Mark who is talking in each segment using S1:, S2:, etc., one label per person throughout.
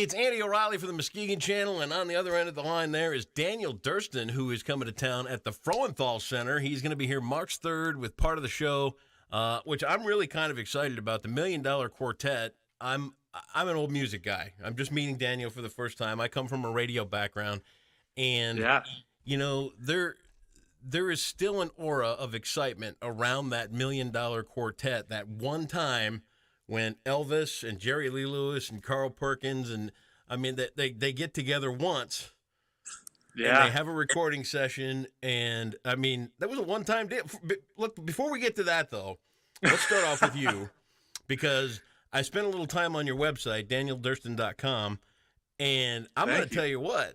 S1: It's Andy O'Reilly for the Muskegon Channel, and on the other end of the line there is Daniel Durston, who is coming to town at the Frauenthal Center. He's going to be here March 3rd with part of the show, which I'm really kind of excited about, the Million Dollar Quartet. I'm an old music guy. I'm just meeting Daniel for the first time. I come from a radio background, and there is still an aura of excitement around that Million Dollar Quartet. That one time when Elvis and Jerry Lee Lewis and Carl Perkins and they get together once, and they have a recording session, and that was a one-time deal. Look, before we get to that though, let's start off with you, because I spent a little time on your website, DanielDurston.com, and I'm going to tell you what,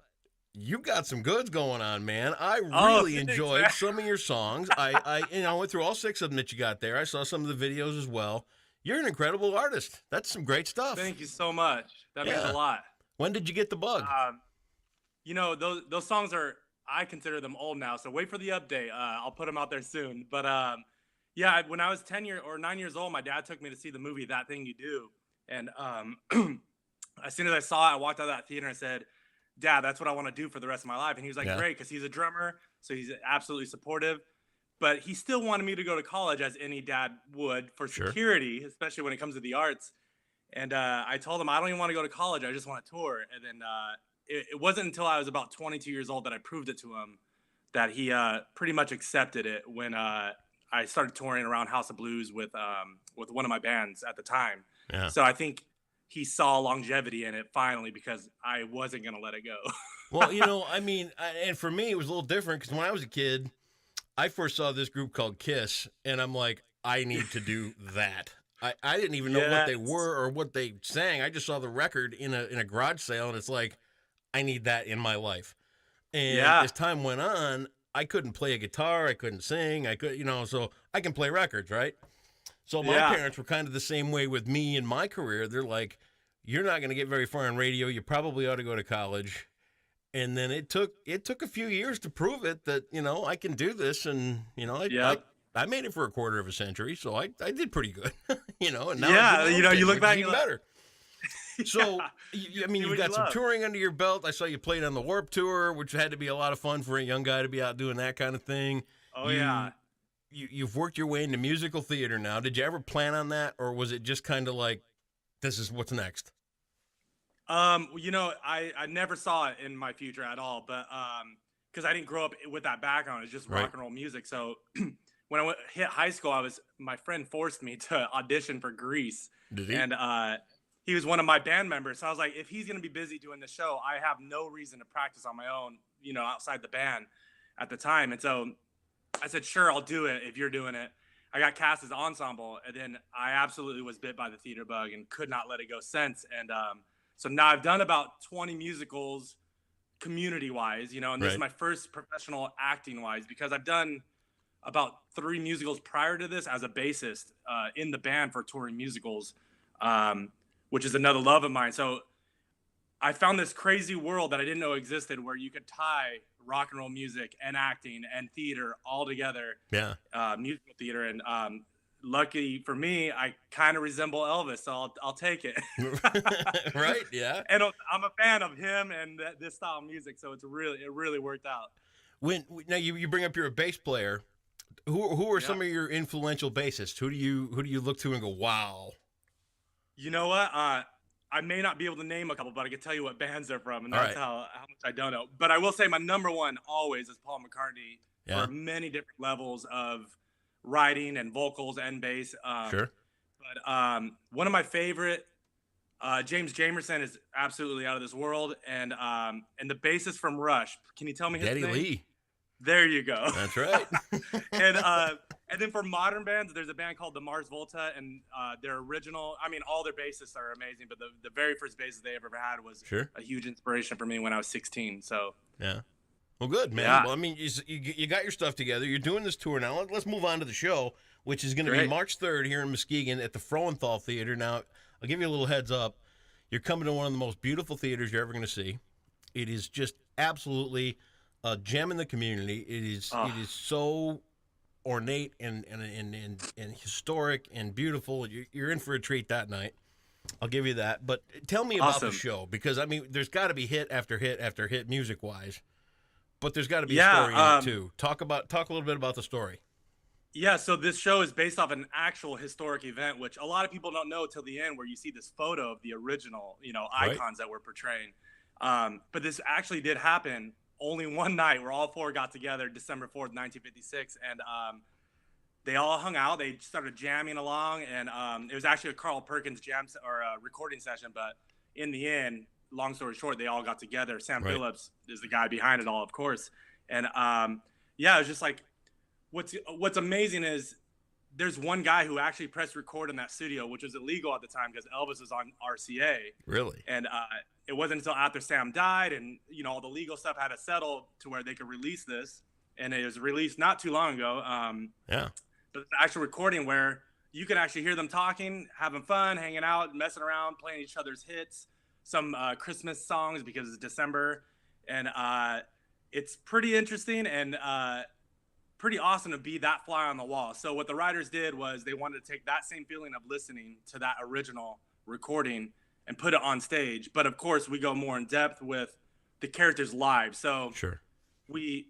S1: you got some goods going on, man. I really enjoyed some of your songs. I went through all 6 of them that you got there. I saw some of the videos as well. You're an incredible artist. That's some great stuff.
S2: Thank you so much. That means a lot.
S1: When did you get the bug?
S2: Those songs I consider them old now, so wait for the update. I'll put them out there soon. But when I was 9 years old, my dad took me to see the movie That Thing You Do. And as soon as I saw it, I walked out of that theater and I said, Dad, that's what I want to do for the rest of my life. And he was like, great, because he's a drummer, so he's absolutely supportive. But he still wanted me to go to college, as any dad would, for security, especially when it comes to the arts. And I told him, I don't even want to go to college. I just want to tour. And then it wasn't until I was about 22 years old that I proved it to him, that he pretty much accepted it when I started touring around House of Blues with one of my bands at the time. Yeah. So I think he saw longevity in it finally, because I wasn't going to let it go.
S1: Well, and for me, it was a little different, because when I was a kid, I first saw this group called Kiss, and I'm like, I need to do that. I didn't even know what they were or what they sang. I just saw the record in a garage sale, and it's like, I need that in my life. And as time went on, I couldn't play a guitar, I couldn't sing, so I can play records, right? So my parents were kind of the same way with me in my career. They're like, you're not going to get very far on radio. You probably ought to go to college. And then it took a few years to prove it that, I can do this. And, I made it for a quarter of a century, so I did pretty good, and now
S2: you look back
S1: even better. So, you've got some touring under your belt. I saw you played on the Warped Tour, which had to be a lot of fun for a young guy to be out doing that kind of thing.
S2: Oh,
S1: You've worked your way into musical theater now. Did you ever plan on that, or was it just kind of like, this is what's next?
S2: I never saw it in my future at all, but because I didn't grow up with that background. It's just rock and roll music. So when I hit high school, my friend forced me to audition for Grease.
S1: Did he?
S2: And he was one of my band members. So I was like, if he's going to be busy doing the show, I have no reason to practice on my own, outside the band at the time. And so I said, sure, I'll do it if you're doing it. I got cast as ensemble, and then I absolutely was bit by the theater bug and could not let it go since. And so now I've done about 20 musicals community-wise, and this is my first professional acting-wise, because I've done about 3 musicals prior to this as a bassist in the band for touring musicals, which is another love of mine. So I found this crazy world that I didn't know existed, where you could tie rock and roll music and acting and theater all together.
S1: Yeah.
S2: Musical theater. And lucky for me, I kind of resemble Elvis, so I'll take it.
S1: Right. Yeah.
S2: And I'm a fan of him and this style of music, so it really worked out.
S1: Now you bring up you're a bass player. Who are some of your influential bassists? Who do you look to and go, wow?
S2: You know what? I may not be able to name a couple, but I can tell you what bands they're from, and that's how much I don't know. But I will say my number one always is Paul McCartney for many different levels of writing and vocals and bass.
S1: Sure.
S2: But one of my favorite, James Jamerson, is absolutely out of this world, and the bassist from Rush. Can you tell me his name?
S1: Geddy Lee.
S2: There you go.
S1: That's right.
S2: And then for modern bands, there's a band called the Mars Volta, and their original, all their bassists are amazing, but the very first bassist they ever had was a huge inspiration for me when I was 16. So
S1: yeah. Well, good, man. Yeah. Well, you got your stuff together. You're doing this tour now. Let's move on to the show, which is going to be March 3rd here in Muskegon at the Frauenthal Theater. Now, I'll give you a little heads up. You're coming to one of the most beautiful theaters you're ever going to see. It is just absolutely a gem in the community. It is so ornate and historic and beautiful. You're in for a treat that night. I'll give you that. But tell me about the
S2: Awesome.
S1: show, because I mean, there's got to be hit after hit after hit music wise, but there's got to be a
S2: Yeah.
S1: story in it too. Talk a little bit about the story.
S2: Yeah, so this show is based off an actual historic event, which a lot of people don't know till the end, where you see this photo of the original,
S1: Right.
S2: icons that we're portraying. But this actually did happen only one night, where all four got together, December 4th, 1956, and they all hung out. They started jamming along, and it was actually a Carl Perkins recording session. But in the end, long story short, they all got together. Sam
S1: Right.
S2: Phillips is the guy behind it all, of course, and yeah, it was just like. What's amazing is there's one guy who actually pressed record in that studio, which was illegal at the time because Elvis was on RCA.
S1: Really?
S2: And it wasn't until after Sam died and, all the legal stuff had to settle to where they could release this. And it was released not too long ago.
S1: Yeah.
S2: But it's an actual recording where you can actually hear them talking, having fun, hanging out, messing around, playing each other's hits, some Christmas songs because it's December. And it's pretty interesting and pretty awesome to be that fly on the wall. So what the writers did was they wanted to take that same feeling of listening to that original recording and put it on stage. But of course, we go more in depth with the characters' lives. So
S1: Sure.
S2: we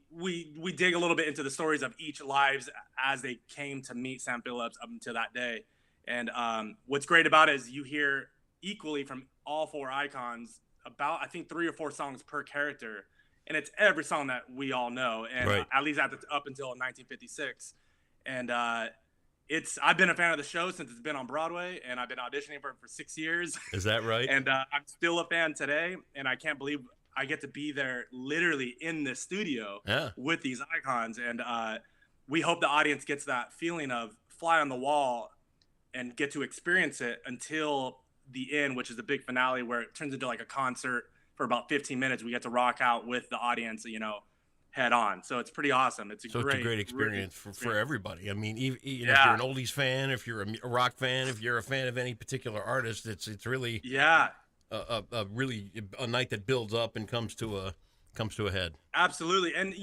S2: dig a little bit into the stories of each lives as they came to meet Sam Phillips up until that day. And what's great about it is you hear equally from all four icons about, I think, 3 or 4 songs per character. And it's every song that we all know, and
S1: Right.
S2: At least up until 1956. And I've been a fan of the show since it's been on Broadway, and I've been auditioning for it for 6 years.
S1: Is that right?
S2: And I'm still a fan today, and I can't believe I get to be there literally in the studio with these icons. And we hope the audience gets that feeling of fly on the wall and get to experience it until the end, which is the big finale where it turns into like a concert. For about 15 minutes, we get to rock out with the audience, head on. So it's pretty awesome. It's a great
S1: experience for everybody. I mean, even if you're an oldies fan, if you're a rock fan, if you're a fan of any particular artist, it's really a night that builds up and comes to a head.
S2: Absolutely. And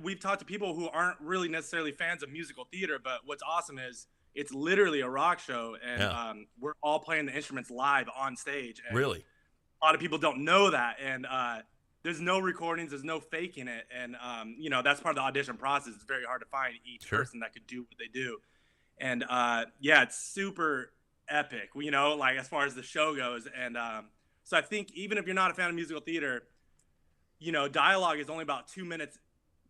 S2: we've talked to people who aren't really necessarily fans of musical theater, but what's awesome is it's literally a rock show, and we're all playing the instruments live on stage. And
S1: really.
S2: A lot of people don't know that, and there's no recordings, there's no faking it, and that's part of the audition process. It's very hard to find each person that could do what they do, and it's super epic, like as far as the show goes. And so I think even if you're not a fan of musical theater, dialogue is only about 2 minutes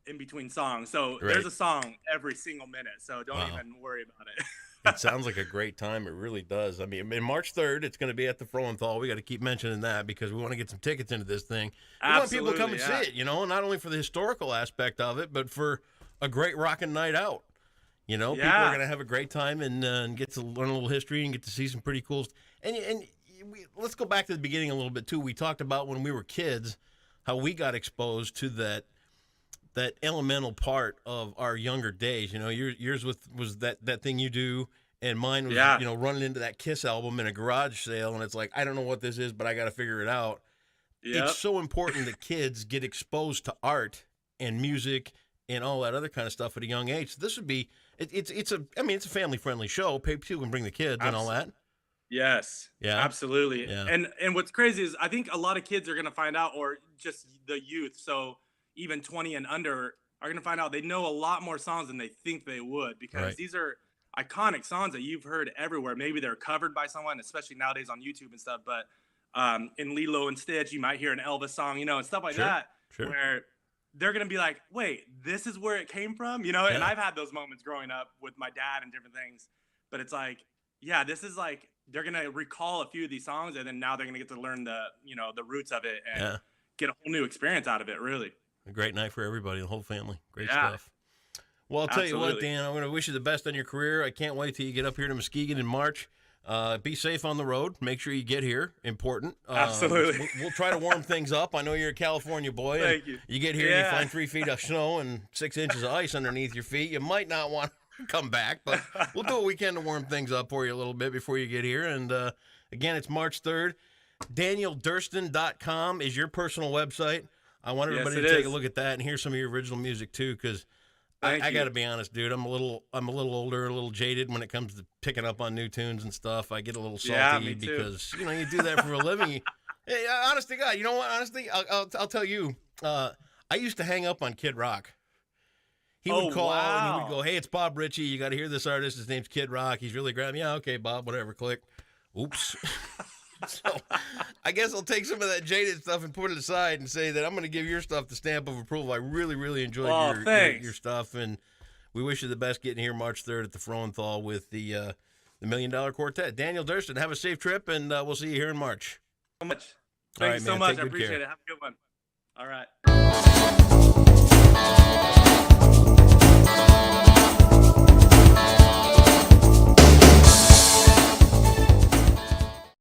S2: in between songs, so there's a song every single minute, so don't even worry about it.
S1: It sounds like a great time. It really does. I mean, March 3rd, it's going to be at the Frauenthal. We got to keep mentioning that because we want to get some tickets into this thing. We want people to come and see it, not only for the historical aspect of it, but for a great rockin' night out. People are going to have a great time and get to learn a little history and get to see some pretty cool let's go back to the beginning a little bit, too. We talked about when we were kids, how we got exposed to that elemental part of our younger days. Yours was that thing you do, and mine was running into that Kiss album in a garage sale, and it's like, I don't know what this is, but I got to figure it out. Yep. It's so important that kids get exposed to art and music and all that other kind of stuff at a young age. So this would be it's a family friendly show. People can bring the kids and all that.
S2: Yes. Yeah. Absolutely. Yeah. And what's crazy is I think a lot of kids are going to find out, or just the youth. So even 20 and under are going to find out they know a lot more songs than they think they would, because these are iconic songs that you've heard everywhere. Maybe they're covered by someone, especially nowadays on YouTube and stuff. But in Lilo and Stitch, you might hear an Elvis song, and stuff like that, where they're going to be like, wait, this is where it came from, And I've had those moments growing up with my dad and different things. But it's like, this is like, they're going to recall a few of these songs, and then now they're going to get to learn the roots of it and get a whole new experience out of it, really.
S1: A great night for everybody, the whole family. Great stuff. Well, I'll tell you what, Dan, I'm going to wish you the best on your career. I can't wait till you get up here to Muskegon in March. Be safe on the road. Make sure you get here. Important.
S2: Absolutely.
S1: We'll try to warm things up. I know you're a California boy.
S2: Thank you.
S1: You get here and you find 3 feet of snow and 6 inches of ice underneath your feet. You might not want to come back, but we'll do what we can to warm things up for you a little bit before you get here. And again, it's March 3rd. DanielDurston.com is your personal website. I want everybody to take a look at that and hear some of your original music too, because
S2: Thank
S1: I
S2: you.
S1: got to be honest, dude. I'm a little older, a little jaded when it comes to picking up on new tunes and stuff. I get a little salty
S2: Yeah, me too.
S1: because you do that for a living. Hey, honest to God, you know what? Honestly, I'll tell you. I used to hang up on Kid Rock. He would call and he would go, "Hey, it's Bob Ritchie. You got to hear this artist. His name's Kid Rock. He's really great." Yeah, okay, Bob. Whatever. Click. Oops. So I guess I'll take some of that jaded stuff and put it aside and say that I'm going to give your stuff the stamp of approval. I really, really enjoyed your stuff, and we wish you the best getting here March 3rd at the Frauenthal with the Million Dollar Quartet. Daniel Durston, have a safe trip, and we'll see you here in March.
S2: So much.
S1: All
S2: Thank
S1: right,
S2: you so
S1: man.
S2: much.
S1: Take
S2: I
S1: good
S2: appreciate
S1: care.
S2: it. Have a good one. All right.